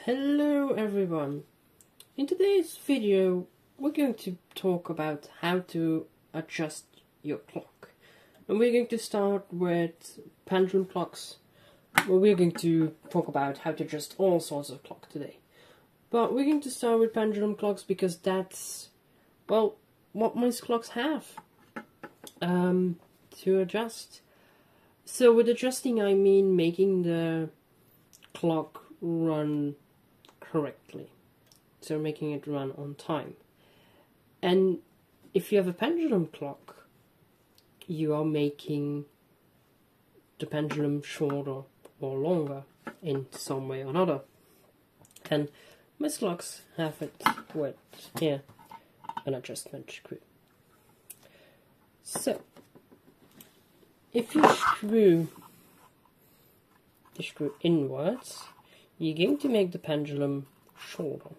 Hello everyone! In today's video we're going to talk about how to adjust your clock. And we're going to start with pendulum clocks. Well, we're going to talk about how to adjust all sorts of clock today. But we're going to start with pendulum clocks because that's, well, what most clocks have to adjust. So with adjusting I mean making the clock run correctly, so making it run on time. And if you have a pendulum clock, you are making the pendulum shorter or longer in some way or another. And most clocks have it with here an adjustment screw. So if you screw the screw inwards, you're going to make the pendulum shorter.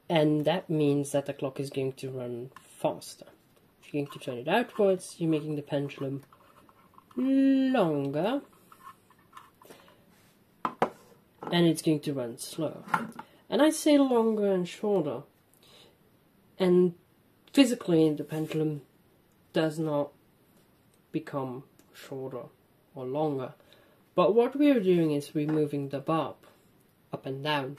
And that means that the clock is going to run faster. If you're going to turn it outwards, you're making the pendulum longer. And it's going to run slower. And I say longer and shorter. And physically the pendulum does not become shorter or longer. But what we're doing is we're moving the bob up and down.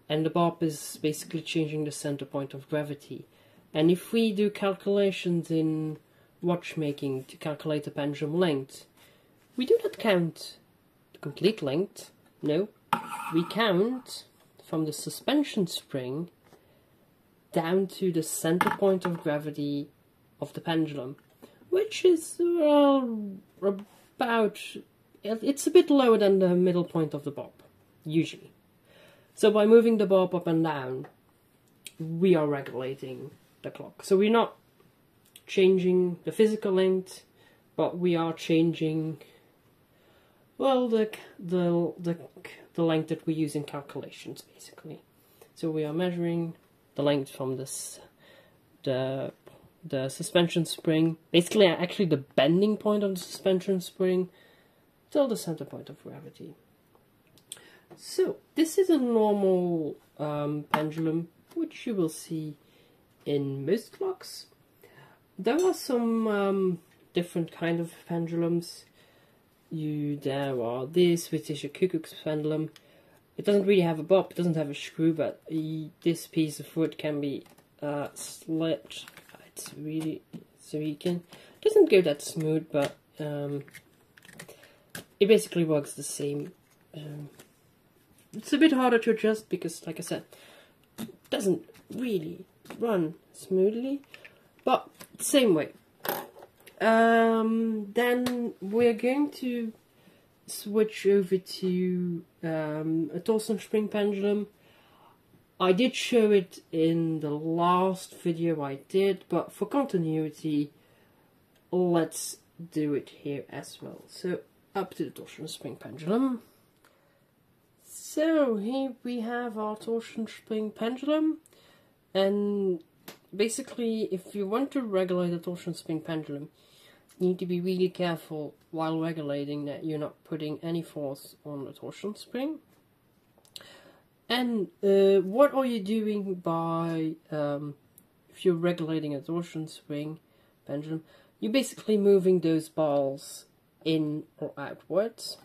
And the bob is basically changing the center point of gravity. And if we do calculations in watchmaking to calculate the pendulum length, we do not count the complete length. No, we count from the suspension spring down to the center point of gravity of the pendulum, which is, well, about... it's a bit lower than the middle point of the bob, usually. So by moving the bob up and down, we are regulating the clock. So we're not changing the physical length, but we are changing, well, the length that we use in calculations, basically. So we are measuring the length from this, the suspension spring, basically actually the bending point of the suspension spring, till the center point of gravity. So this is a normal pendulum, which you will see in most clocks. There are some different kind of pendulums. There are this, which is a Cuckoo pendulum. It doesn't really have a bob, it doesn't have a screw, but this piece of wood can be slit. It's really, so you can, it doesn't go that smooth, but it basically works the same. It's a bit harder to adjust because, like I said, it doesn't really run smoothly, but same way. Then we're going to switch over to a Torsion spring pendulum. I did show it in the last video I did, but for continuity, let's do it here as well. So up to the Torsion spring pendulum. So here we have our Torsion spring pendulum, and basically if you want to regulate the Torsion spring pendulum, you need to be really careful while regulating that you're not putting any force on the torsion spring. And what are you doing by, if you're regulating a torsion spring pendulum, you're basically moving those balls in or outwards.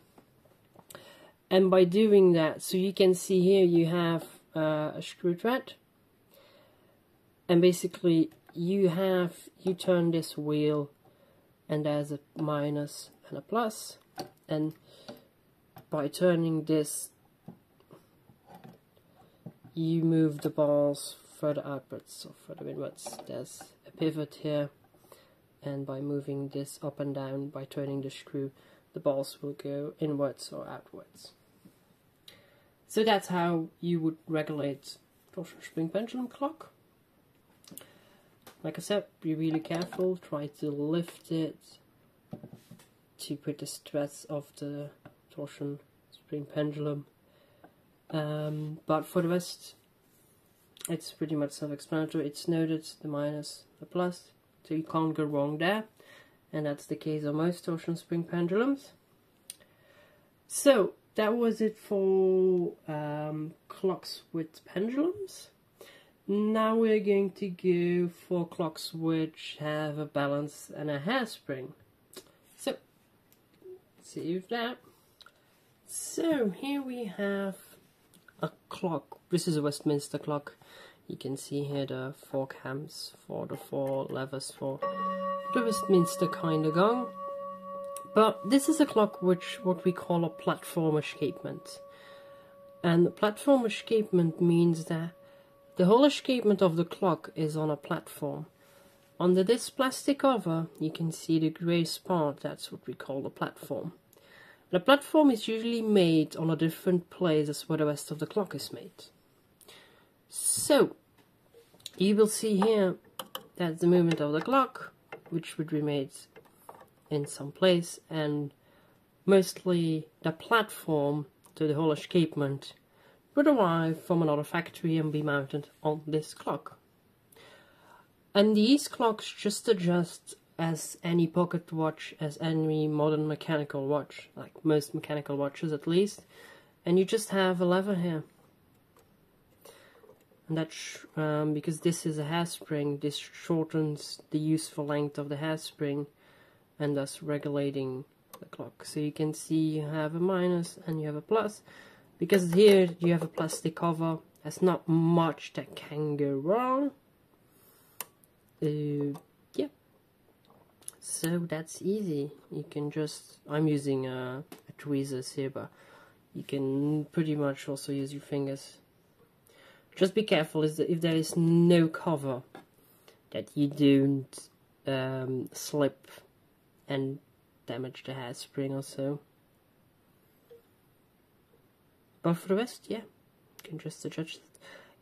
And by doing that, so you can see here you have a screw thread. And basically you turn this wheel and there's a minus and a plus. And by turning this, you move the balls further outwards or further inwards. There's a pivot here. And by moving this up and down, by turning the screw, the balls will go inwards or outwards. So that's how you would regulate torsion spring pendulum clock. Like I said, be really careful, try to lift it to put the stress of the torsion spring pendulum. But for the rest, it's pretty much self-explanatory. It's noted, the minus, the plus, so you can't go wrong there. And that's the case on most torsion spring pendulums. So that was it for clocks with pendulums. Now we're going to go for clocks which have a balance and a hairspring. So, save that. So here we have a clock. This is a Westminster clock. You can see here the 4 cams for the 4 levers for the Westminster kind of gong. But this is a clock which what we call a platform escapement. And the platform escapement means that the whole escapement of the clock is on a platform. Under this plastic cover, you can see the grey part. That's what we call the platform. The platform is usually made on a different place as where the rest of the clock is made. So, you will see here that's the movement of the clock, which would be made in some place, and mostly the platform to the whole escapement would arrive from another factory and be mounted on this clock. And these clocks just adjust as any pocket watch, as any modern mechanical watch, like most mechanical watches at least, and you just have a lever here. And that's because this is a hairspring, this shortens the useful length of the hairspring and thus regulating the clock. So you can see you have a minus and you have a plus. Because here you have a plastic cover, there's not much that can go wrong. Yeah. So that's easy. You can just, I'm using a tweezers here, but you can pretty much also use your fingers. Just be careful is that if there is no cover, that you don't slip and damage the hairspring or so. But for the rest, yeah, you can just adjust it.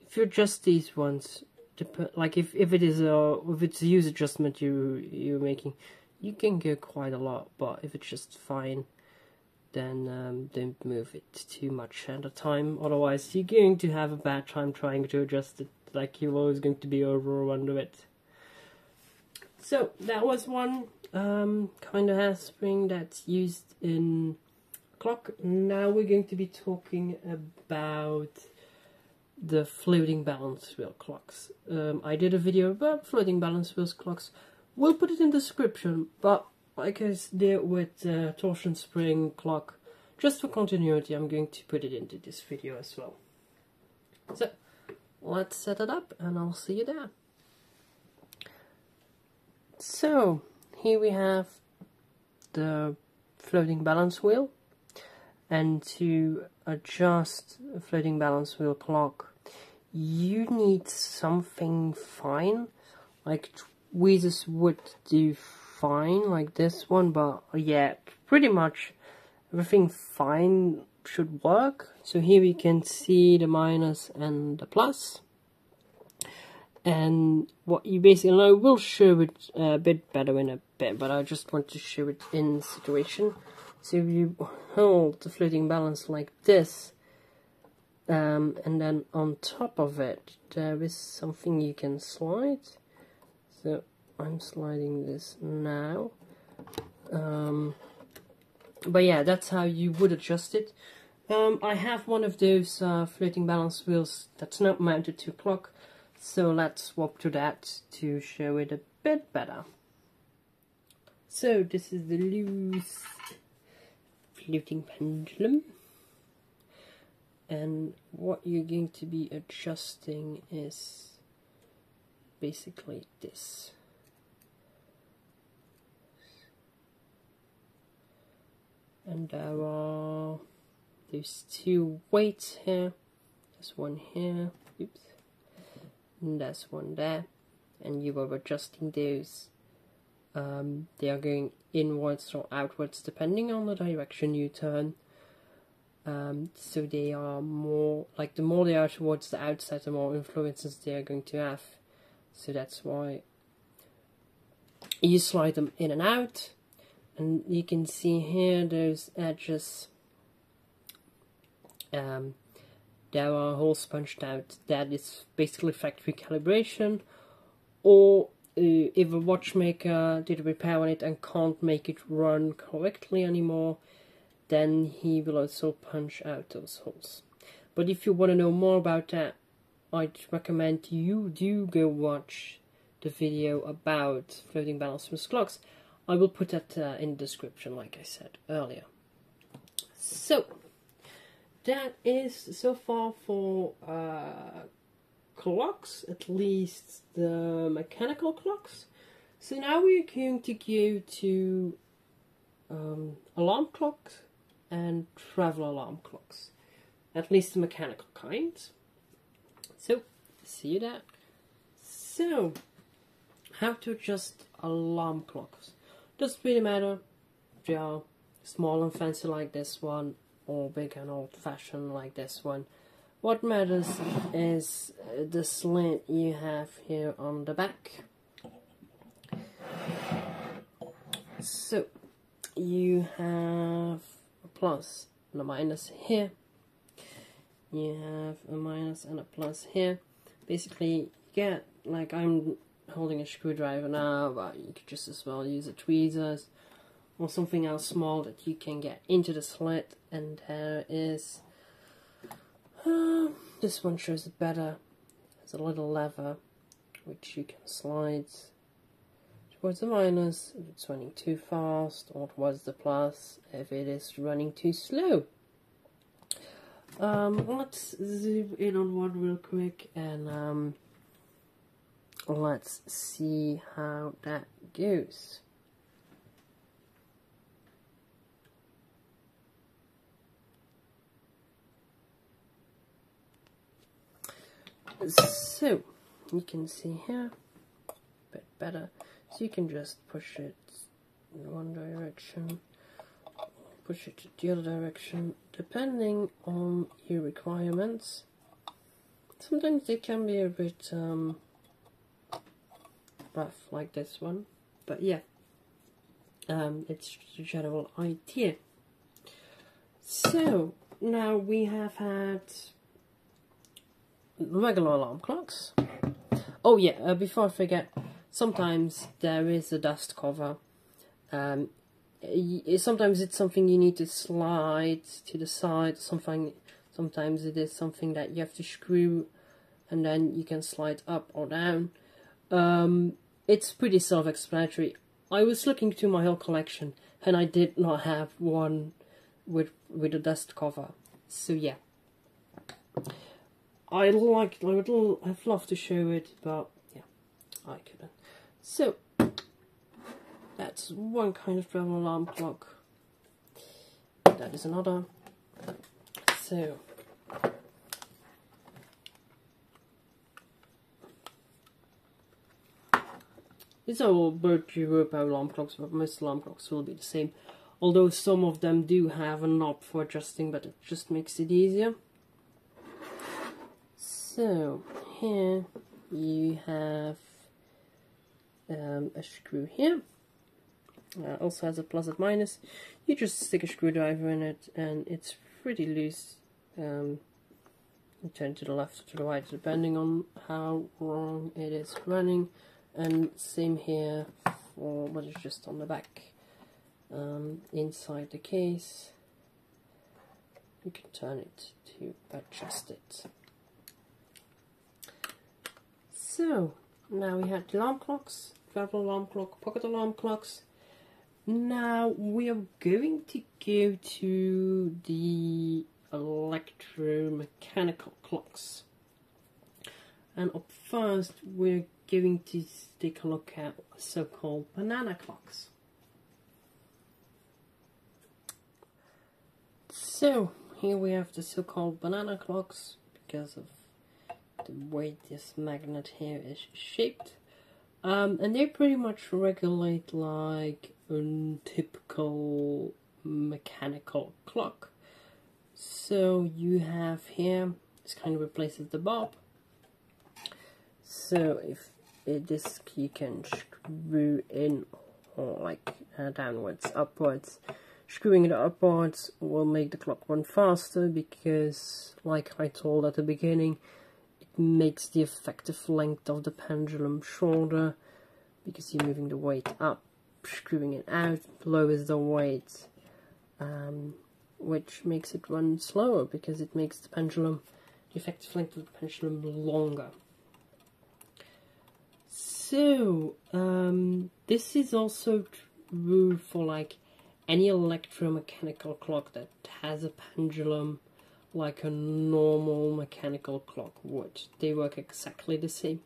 If you adjust these ones, like if it's a use adjustment you're making, you can go quite a lot. But if it's just fine, then don't move it too much at a time. Otherwise, you're going to have a bad time trying to adjust it. Like you're always going to be over or under it. So that was one kind of hairspring that's used in clock. Now we're going to be talking about the floating balance wheel clocks. I did a video about floating balance wheel clocks. We'll put it in the description, but like I did with torsion spring clock, just for continuity, I'm going to put it into this video as well. So let's set it up and I'll see you there. So here we have the floating balance wheel. And to adjust a floating balance wheel clock, you need something fine, like tweezers would do fine, like this one, but yeah, pretty much everything fine should work. So here we can see the minus and the plus. And what you basically, I will show it a bit better in a bit, but I just want to show it in situation. So if you hold the floating balance like this, and then on top of it there is something you can slide. So I'm sliding this now. But yeah, that's how you would adjust it. I have one of those floating balance wheels that's not mounted to a clock, so let's swap to that to show it a bit better. So this is the loose floating pendulum, and what you're going to be adjusting is basically this. And there are these 2 weights here. There's one here, oops, and there's one there, and you are adjusting those. They are going inwards or outwards depending on the direction you turn. So they are more, like the more they are towards the outside, the more influences they are going to have. So that's why you slide them in and out. And you can see here those edges, there are holes punched out. That is basically factory calibration, or if a watchmaker did a repair on it and can't make it run correctly anymore, then he will also punch out those holes. But if you want to know more about that, I'd recommend you do go watch the video about floating balanced clocks. I will put that in the description, like I said earlier. So, that is so far for clocks, at least the mechanical clocks. So now we're going to go to alarm clocks and travel alarm clocks, at least the mechanical kinds. So, see you there. So, how to adjust alarm clocks. Doesn't really matter if they are small and fancy like this one, or big and old-fashioned like this one. What matters is the slit you have here on the back. So, you have a plus and a minus here. You have a minus and a plus here. Basically, you get, like I'm holding a screwdriver now, but you could just as well use a tweezers or something else small that you can get into the slit. And there is, this one shows it better. There's a little lever which you can slide towards the minus if it's running too fast, or towards the plus if it is running too slow. Let's zoom in on one real quick and let's see how that goes. So, you can see here, a bit better, so you can just push it in one direction, push it to the other direction, depending on your requirements. Sometimes they can be a bit rough, like this one, but yeah, it's the general idea. So, now we have had regular alarm clocks. Oh yeah, before I forget, sometimes there is a dust cover. Sometimes it's something you need to slide to the side. Sometimes it is something that you have to screw and then you can slide up or down. It's pretty self-explanatory. I was looking through my whole collection and I did not have one with a dust cover. So yeah. I'd love to show it, but yeah, I couldn't. So, that's one kind of travel alarm clock. That is another. So, these are all both Europe alarm clocks, but most alarm clocks will be the same. Although some of them do have a knob for adjusting, but it just makes it easier. So, here you have a screw here. Also has a plus and minus. You just stick a screwdriver in it and it's pretty loose. You turn to the left or to the right depending on how long it is running. And same here for what is just on the back. Inside the case, you can turn it to adjust it. So, now we have the alarm clocks, travel alarm clock, pocket alarm clocks. Now we are going to go to the electromechanical clocks. And up first, we're going to take a look at so-called banana clocks. So, here we have the so-called banana clocks because of the way this magnet here is shaped. And they pretty much regulate like a typical mechanical clock. So you have here, this kind of replaces the bulb. So if this you can screw in or like downwards, upwards. Screwing it upwards will make the clock run faster because, like I told at the beginning, it makes the effective length of the pendulum shorter because you're moving the weight up. Screwing it out lowers the weight. which makes it run slower because it makes the pendulum, the effective length of the pendulum, longer. So this is also true for like any electromechanical clock that has a pendulum like a normal mechanical clock would. They work exactly the same.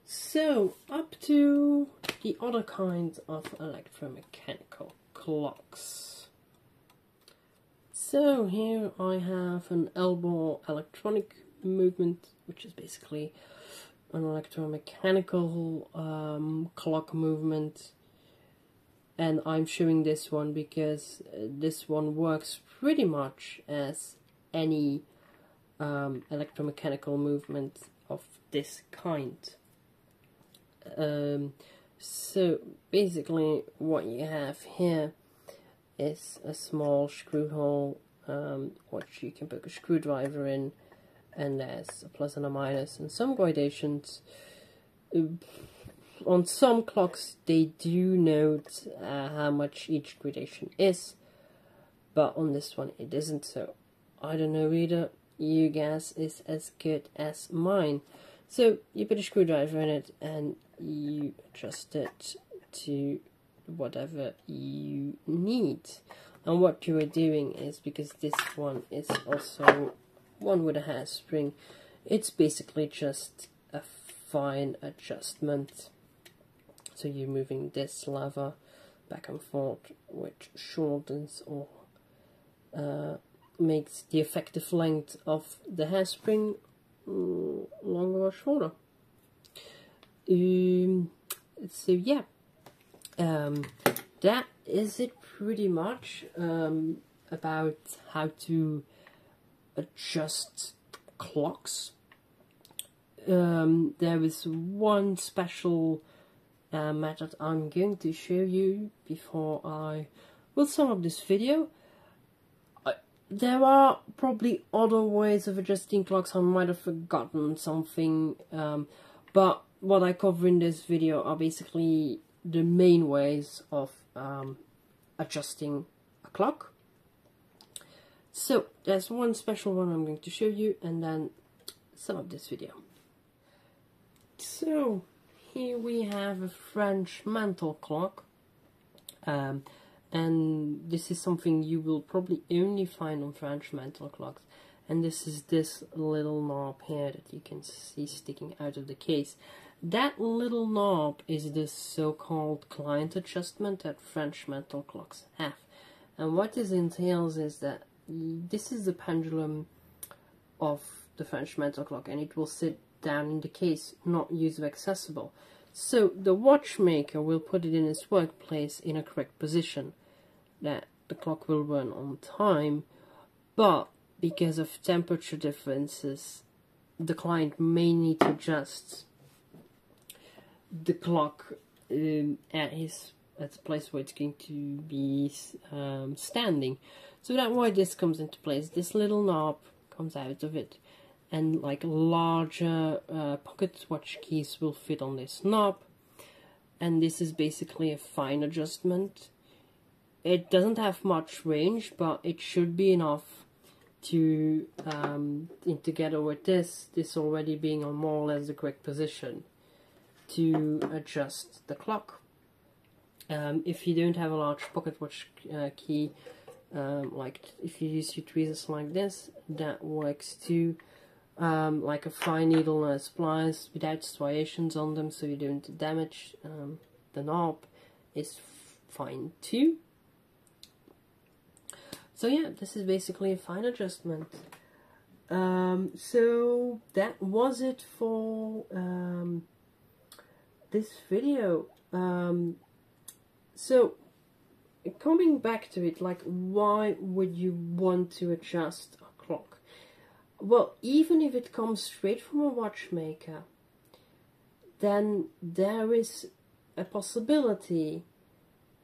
So up to the other kinds of electromechanical clocks. So here I have an Elbor electronic movement, which is basically an electromechanical clock movement, and I'm showing this one because this one works pretty much as any electromechanical movement of this kind. So basically what you have here is a small screw hole which you can put a screwdriver in, and there's a plus and a minus and some gradations. On some clocks they do note how much each gradation is, but on this one it isn't, so I don't know either. Your guess is as good as mine. So you put a screwdriver in it and you adjust it to whatever you need. And what you are doing is, because this one is also one with a hairspring, it's basically just a fine adjustment. So you're moving this lever back and forth, which shortens or makes the effective length of the hairspring longer or shorter. So yeah, that is it pretty much about how to adjust clocks. There is one special method I'm going to show you before I will sum up this video. There are probably other ways of adjusting clocks. I might have forgotten something, but what I cover in this video are basically the main ways of adjusting a clock. So there's one special one I'm going to show you and then sum up this video. So here we have a French mantel clock, and this is something you will probably only find on French mantel clocks, and this is this little knob here that you can see sticking out of the case. That little knob is the so-called client adjustment that French mantel clocks have, and what this entails is that this is the pendulum of the French mantel clock, and it will sit down in the case, not user accessible. So the watchmaker will put it in its workplace in a correct position that the clock will run on time, but because of temperature differences the client may need to adjust the clock at the place where it's going to be standing. So that's why this comes into place. This little knob comes out of it, and like larger pocket watch keys will fit on this knob, and this is basically a fine adjustment. It doesn't have much range, but it should be enough to, together with this already being on more or less the correct position, to adjust the clock. If you don't have a large pocket watch key, like if you use your tweezers like this, that works too. Like a fine needle and splice without striations on them, so you don't damage the knob, is fine too. So yeah, this is basically a fine adjustment. So that was it for this video. So coming back to it, like, why would you want to adjust a clock? Well, even if it comes straight from a watchmaker, then there is a possibility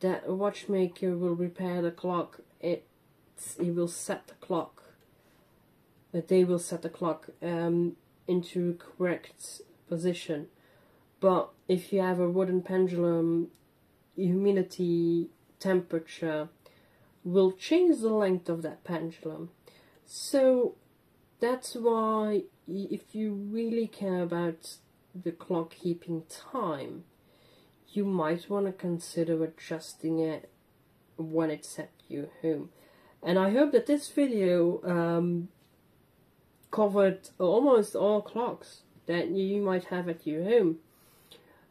that a watchmaker will repair the clock. It will set the clock. They will set the clock into correct position. But if you have a wooden pendulum, humidity, temperature will change the length of that pendulum. So that's why if you really care about the clock keeping time, you might want to consider adjusting it when it's at your home. And I hope that this video covered almost all clocks that you might have at your home.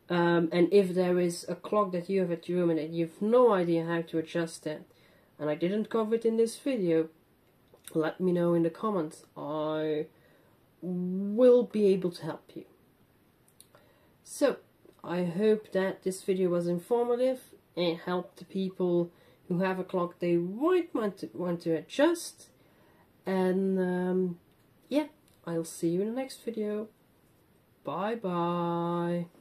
And if there is a clock that you have at your home and you have no idea how to adjust it, and I didn't cover it in this video, let me know in the comments. I will be able to help you. So, I hope that this video was informative and helped the people who have a clock they might want to adjust. And yeah, I'll see you in the next video. Bye bye.